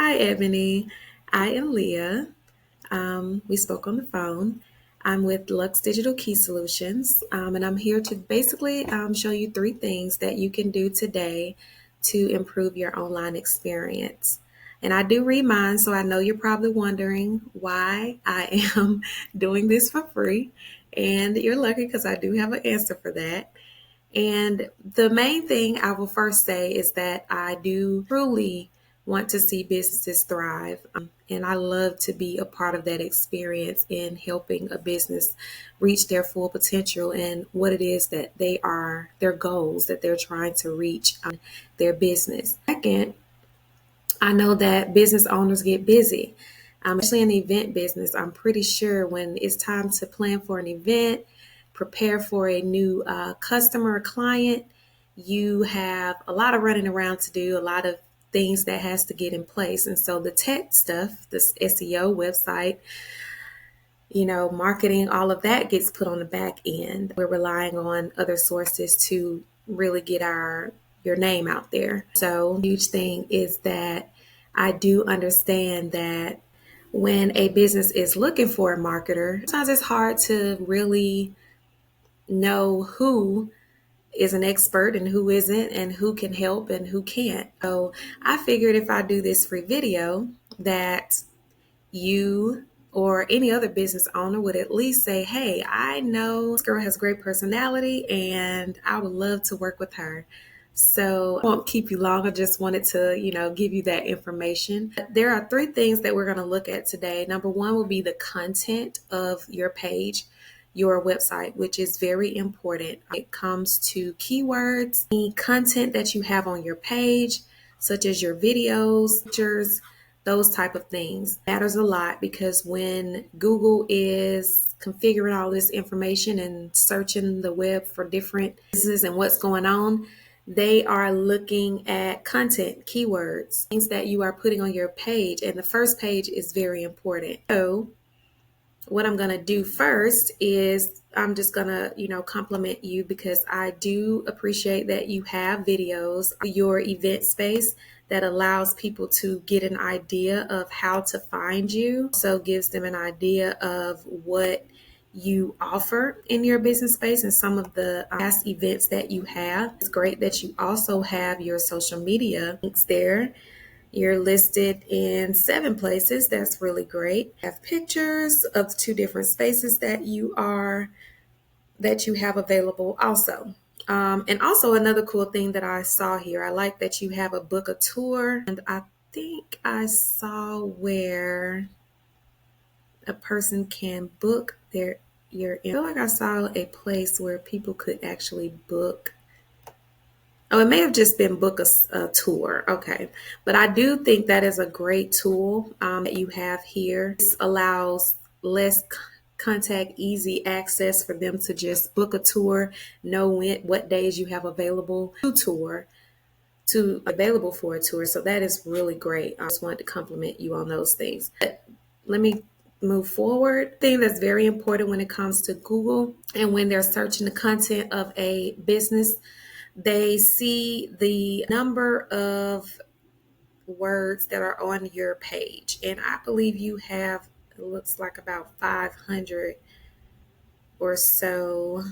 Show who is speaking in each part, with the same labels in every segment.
Speaker 1: Hi, Ebony. I am Leah. We spoke on the phone. I'm with Luxe Digital Key Solutions, and I'm here to basically show you three things that you can do today to improve your online experience. And I do read mine, so I know you're probably wondering why I am doing this for free. And you're lucky because I do have an answer for that. And the main thing I will first say is that I do truly want to see businesses thrive. And I love to be a part of that experience in helping a business reach their full potential and what it is that they are, their goals that they're trying to reach their business. Second, I know that business owners get busy, especially in the event business. I'm pretty sure when it's time to plan for an event, prepare for a new customer or client, you have a lot of running around to do, a lot of things that has to get in place. And so the tech stuff, this SEO website, marketing, all of that gets put on the back end. We're relying on other sources to really get your name out there. So, huge thing is that I do understand that when a business is looking for a marketer, sometimes it's hard to really know who is an expert and who isn't, and who can help and who can't. So, I figured if I do this free video, that you or any other business owner would at least say, hey, I know this girl has great personality and I would love to work with her. So I won't keep you long. I just wanted to, give you that information. There are three things that we're going to look at today. Number one will be the content of your page, your website, which is very important. It comes to keywords, the content that you have on your page, such as your videos, pictures, those type of things matters a lot, because when Google is configuring all this information and searching the web for different businesses and what's going on, they are looking at content, keywords, things that you are putting on your page. And the first page is very important. So what I'm going to do first is I'm just going to, compliment you, because I do appreciate that you have videos, your event space that allows people to get an idea of how to find you. So gives them an idea of what you offer in your business space and some of the past events that you have. It's great that you also have your social media links there. You're listed in 7 places. That's really great. You have pictures of 2 different spaces that you have available also. And also another cool thing that I saw here, I like that you have a book a tour, and I think I saw where a person can book I feel like I saw a place where people could actually book. Oh, it may have just been book a tour. Okay. But I do think that is a great tool that you have here. This allows less contact, easy access for them to just book a tour, know what days you have available available for a tour. So that is really great. I just wanted to compliment you on those things. But let me move forward. Thing that's very important when it comes to Google and when they're searching the content of a business, they see the number of words that are on your page. And I believe you have, it looks like about 500 or so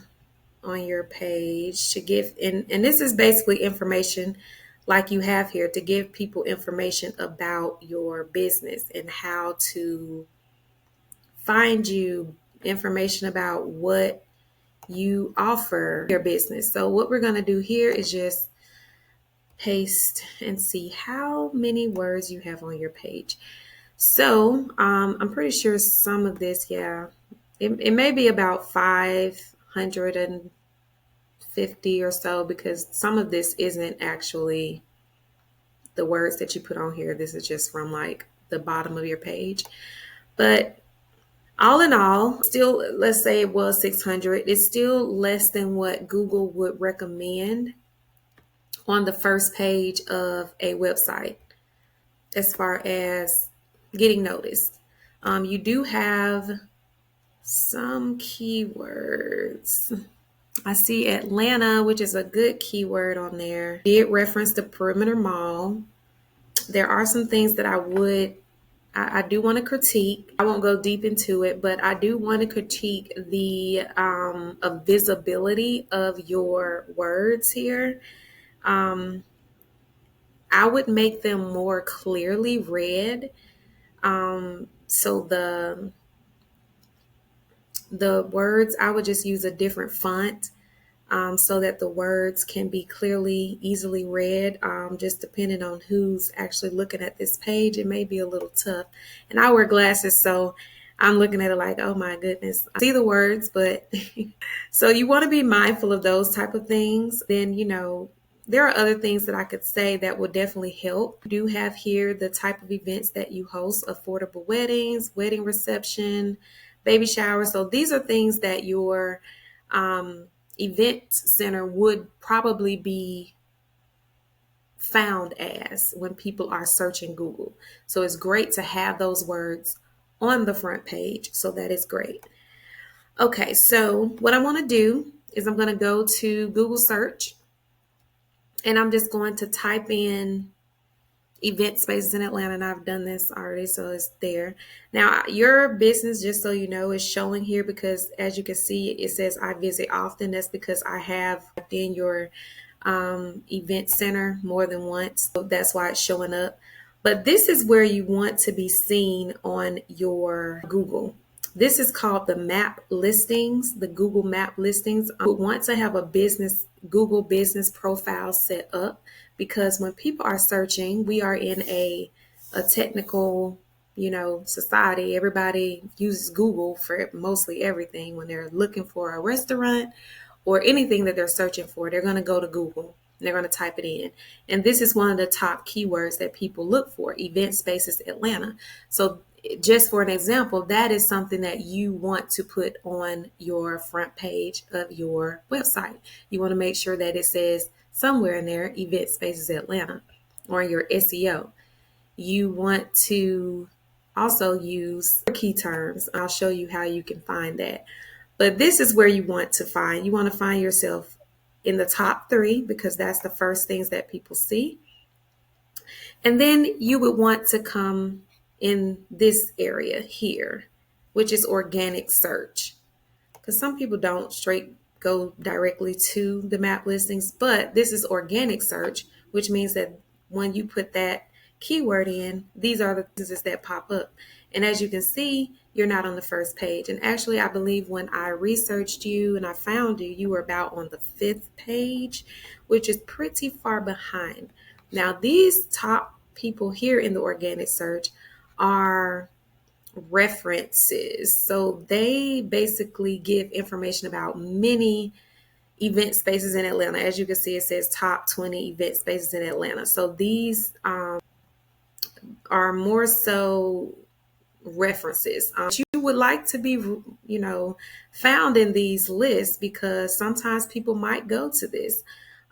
Speaker 1: on your page to give. And this is basically information like you have here to give people information about your business and how to find you, information about what you offer your business. So what we're going to do here is just paste and see how many words you have on your page. So I'm pretty sure some of this, it may be about 550 or so, because some of this isn't actually the words that you put on here. This is just from like the bottom of your page. But all in all, still, let's say it was 600, it's still less than what Google would recommend on the first page of a website as far as getting noticed. You do have some keywords. I see Atlanta, which is a good keyword on there. Did reference the perimeter mall. There are some things that I do want to critique. I won't go deep into it, but I do want to critique the visibility of your words here. Um, I would make them more clearly read. So the words, I would just use a different font, so that the words can be clearly, easily read. Just depending on who's actually looking at this page, it may be a little tough. And I wear glasses, so I'm looking at it like, oh my goodness, I see the words, but so you want to be mindful of those type of things. Then, there are other things that I could say that will definitely help. We do have here the type of events that you host: affordable weddings, wedding reception, baby shower. So these are things that your event center would probably be found as when people are searching Google. So it's great to have those words on the front page. So that is great. Okay, so what I want to do is I'm going to go to Google search, and I'm just going to type in event spaces in Atlanta, and I've done this already, so it's there. Now, your business, just so you know, is showing here because, as you can see, it says I visit often. That's because I have in your event center more than once, so that's why it's showing up. But this is where you want to be seen on your Google. This is called the map listings, the Google map listings. You want to have a Google business profile set up, because when people are searching, we are in a technical, society. Everybody uses Google for mostly everything. When they're looking for a restaurant or anything that they're searching for, they're going to go to Google. They're going to type it in. And this is one of the top keywords that people look for: event spaces Atlanta. So just for an example, that is something that you want to put on your front page of your website. You want to make sure that it says somewhere in there, event spaces Atlanta, or your SEO. You want to also use key terms. I'll show you how you can find that. But this is where you want to find yourself in the top 3, because that's the first things that people see. And then you would want to come in this area here, which is organic search, because some people don't straight go directly to the map listings, but this is organic search, which means that when you put that keyword in, these are the businesses that pop up. And as you can see, you're not on the first page. And actually, I believe when I researched you and I found you, you were about on the 5th page, which is pretty far behind. Now, these top people here in the organic search are references. So they basically give information about many event spaces in Atlanta. As you can see, it says top 20 event spaces in Atlanta. So these are more so references. You would like to be, found in these lists, because sometimes people might go to this.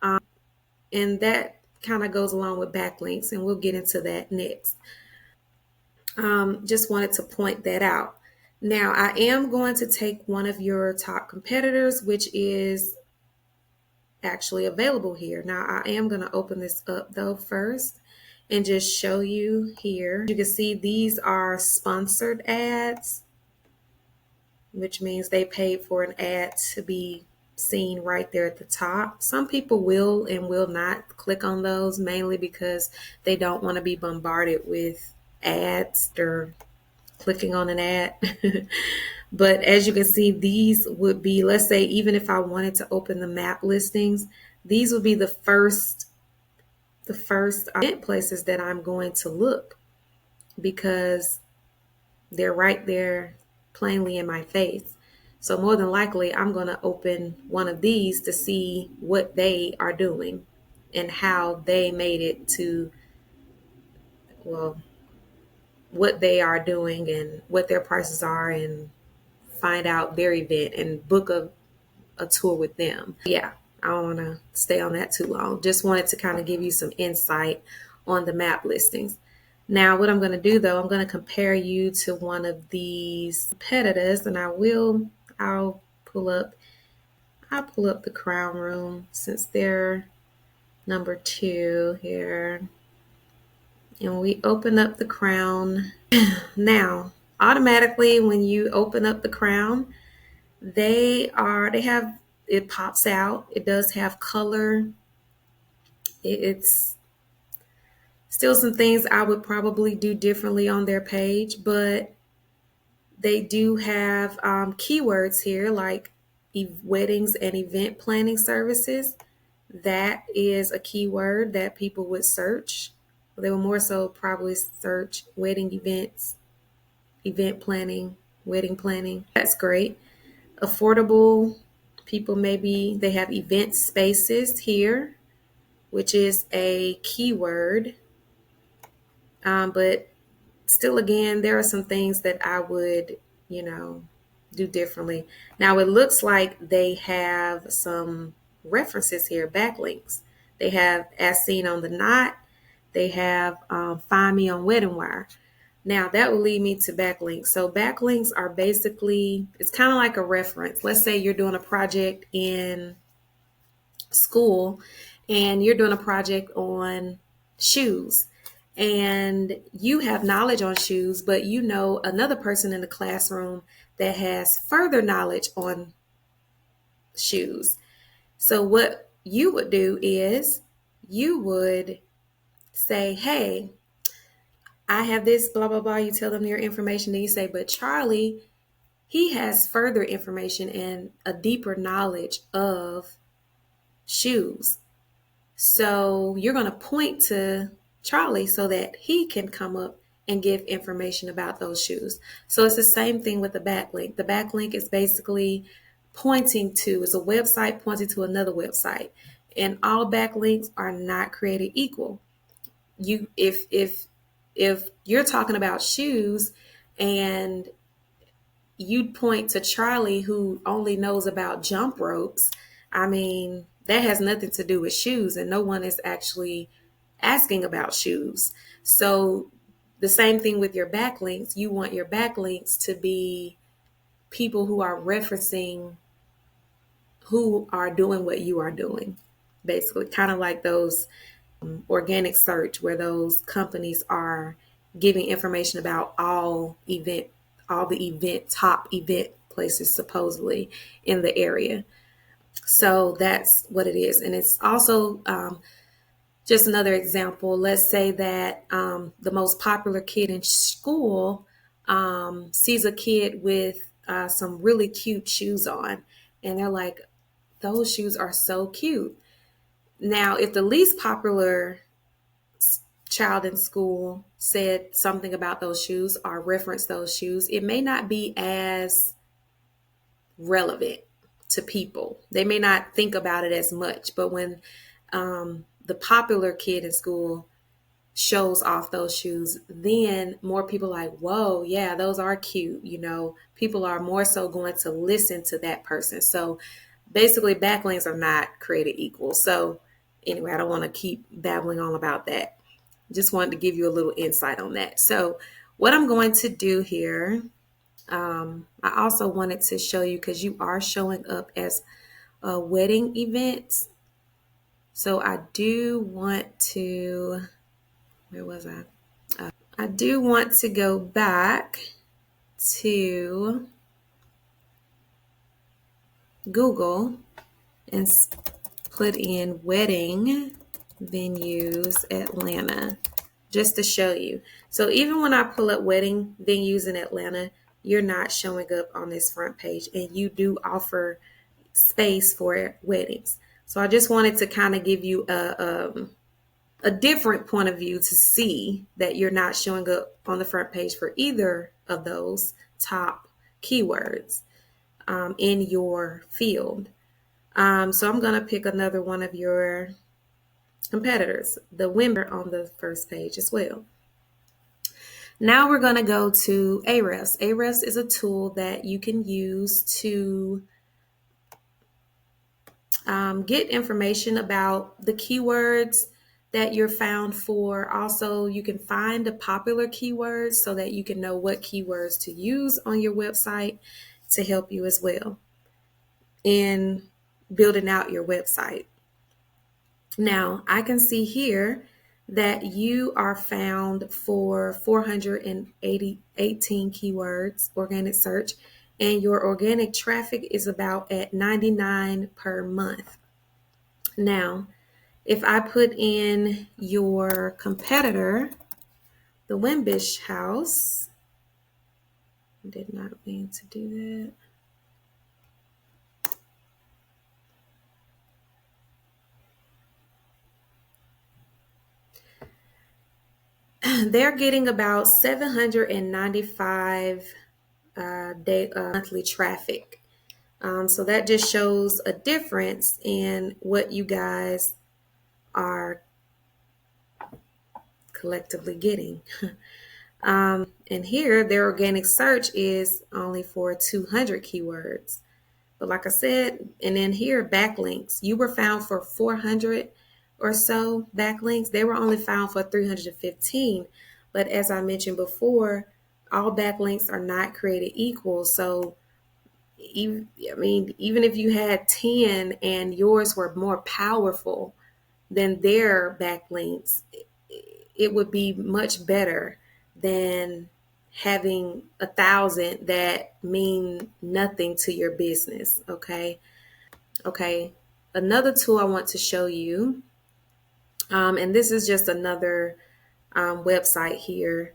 Speaker 1: And that kind of goes along with backlinks, and we'll get into that next. Just wanted to point that out. Now, I am going to take one of your top competitors, which is actually available here. Now, I am going to open this up though first and just show you here. You can see these are sponsored ads, which means they paid for an ad to be seen right there at the top. Some people will and will not click on those, mainly because they don't want to be bombarded with ads or clicking on an ad. But as you can see, these would be, let's say, even if I wanted to open the map listings, these would be the first event places that I'm going to look, because they're right there plainly in my face. So more than likely, I'm going to open one of these to see what they are doing and how they made it to, well, what they are doing and what their prices are, and find out their event and book a tour with them. Yeah, I don't want to stay on that too long. Just wanted to kind of give you some insight on the map listings. Now, what I'm going to do though, I'm going to compare you to one of these competitors, and I'll pull up the Crown Room, since they're number 2 here. And we open up the crown. Now, automatically when you open up the crown, they have, it pops out. It does have color. It's still some things I would probably do differently on their page, but they do have keywords here like weddings and event planning services. That is a keyword that people would search. They will more so probably search wedding events, event planning, wedding planning. That's great. Affordable, people maybe they have event spaces here, which is a keyword. But still, again, there are some things that I would, you know, do differently. Now, it looks like they have some references here, backlinks. They have As Seen on the Knot. They have Find Me on Wedding Wire. Now, that will lead me to backlinks. So backlinks are basically, it's kind of like a reference. Let's say you're doing a project in school and you're doing a project on shoes and you have knowledge on shoes, but you know another person in the classroom that has further knowledge on shoes. So what you would do is you would say, hey, I have this blah, blah, blah. You tell them your information. Then you say, but Charlie, he has further information and a deeper knowledge of shoes. So you're going to point to Charlie so that he can come up and give information about those shoes. So it's the same thing with the backlink. The backlink is basically pointing to, it's a website pointing to another website. And all backlinks are not created equal. You if you're talking about shoes and you'd point to Charlie who only knows about jump ropes, I mean, that has nothing to do with shoes and no one is actually asking about shoes. So the same thing with your backlinks. You want your backlinks to be people who are referencing who are doing what you are doing, basically, kind of like those organic search where those companies are giving information about all the event top event places supposedly in the area. So that's what it is. And it's also just another example. Let's say that the most popular kid in school sees a kid with some really cute shoes on and they're like, those shoes are so cute. Now, if the least popular child in school said something about those shoes or referenced those shoes, it may not be as relevant to people. They may not think about it as much. But when the popular kid in school shows off those shoes, then more people are like, whoa, yeah, those are cute. You know, people are more so going to listen to that person. So basically, backlinks are not created equal. So anyway, I don't want to keep babbling on about that. Just wanted to give you a little insight on that. So what I'm going to do here, I also wanted to show you, because you are showing up as a wedding event. So I do want to, where was I? I do want to go back to Google and put in wedding venues Atlanta just to show you. So even when I pull up wedding venues in Atlanta, you're not showing up on this front page, and you do offer space for weddings. So I just wanted to kind of give you a different point of view to see that you're not showing up on the front page for either of those top keywords in your field. So I'm going to pick another one of your competitors, the women on the first page as well. Now we're going to go to Ahrefs. Ahrefs is a tool that you can use to get information about the keywords that you're found for. Also, you can find the popular keywords so that you can know what keywords to use on your website to help you as well in building out your website. Now, I can see here that you are found for 418 keywords, organic search, and your organic traffic is about at 99 per month. Now, if I put in your competitor, the Wimbish House, did not mean to do that. They're getting about 795 monthly traffic. So that just shows a difference in what you guys are collectively getting. And here, their organic search is only for 200 keywords. But like I said, and then here, backlinks. You were found for 400 or so backlinks. They were only found for 315. But as I mentioned before, all backlinks are not created equal. So even if you had 10 and yours were more powerful than their backlinks, it would be much better than having 1,000 that mean nothing to your business. Okay. Another tool I want to show you, and this is just another website here,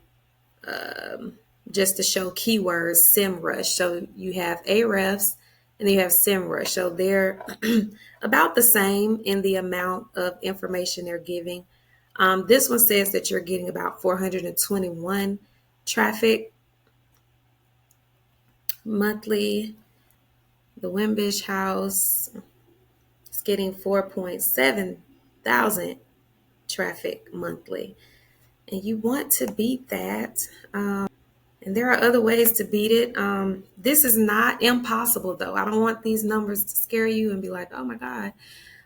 Speaker 1: just to show keywords, SEMrush. So you have Ahrefs and you have SEMrush. So they're about the same in the amount of information they're giving. This one says that you're getting about 421 traffic monthly. The Wimbish House is getting 4.7 thousand traffic monthly. And you want to beat that. And there are other ways to beat it. This is not impossible, though. I don't want these numbers to scare you and be like, oh my God,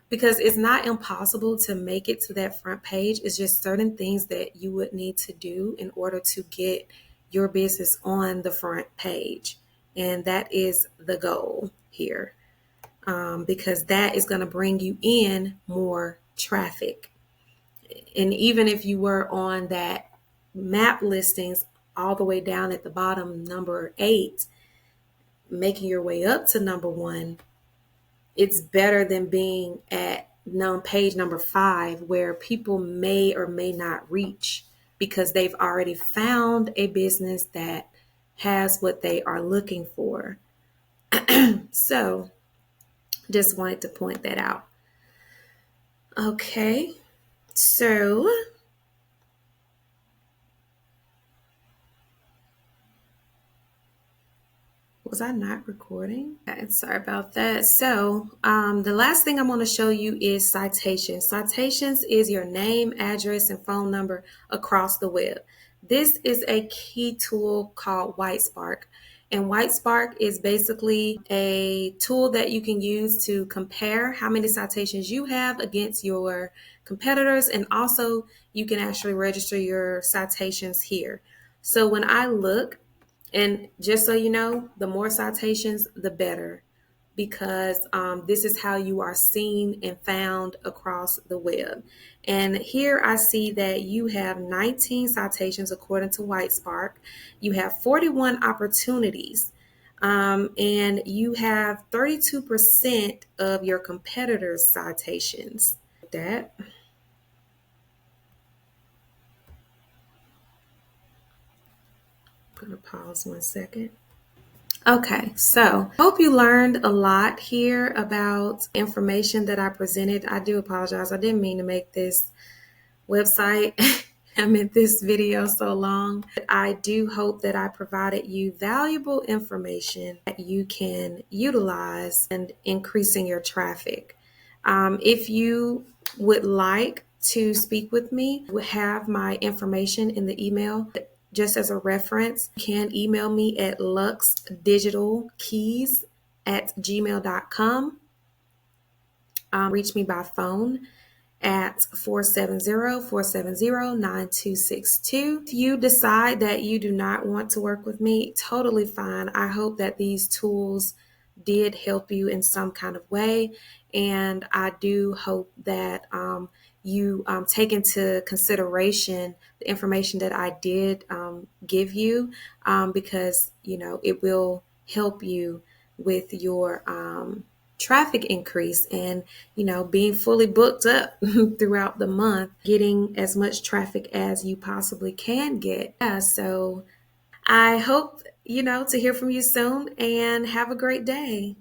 Speaker 1: because it's not impossible to make it to that front page. It's just certain things that you would need to do in order to get your business on the front page. And that is the goal here, because that is going to bring you in more traffic. And even if you were on that map listings all the way down at the bottom, number 8, making your way up to number 1, it's better than being at page number 5, where people may or may not reach because they've already found a business that has what they are looking for. So just wanted to point that out. Okay, so was I not recording? Okay, sorry about that. So the last thing I'm going to show you is citations. Citations is your name, address, and phone number across the web. This is a key tool called WhiteSpark. And WhiteSpark is basically a tool that you can use to compare how many citations you have against your competitors. And also you can actually register your citations here. So when I look, and just so you know, the more citations, the better, because this is how you are seen and found across the web. And here I see that you have 19 citations according to WhiteSpark. You have 41 opportunities, and you have 32% of your competitors' citations. That. I'm going to pause 1 second. Okay, so hope you learned a lot here about information that I presented. I do apologize. I didn't mean to make this website I meant this video so long. I do hope that I provided you valuable information that you can utilize in increasing your traffic. If you would like to speak with me, we have my information in the email. Just as a reference, you can email me at luxedigitalkeys@gmail.com. Reach me by phone at 470-470-9262. If you decide that you do not want to work with me, totally fine. I hope that these tools did help you in some kind of way. And I do hope that you take into consideration the information that I did give you, because, it will help you with your traffic increase and, being fully booked up throughout the month, getting as much traffic as you possibly can get. Yeah, so I hope, to hear from you soon and have a great day.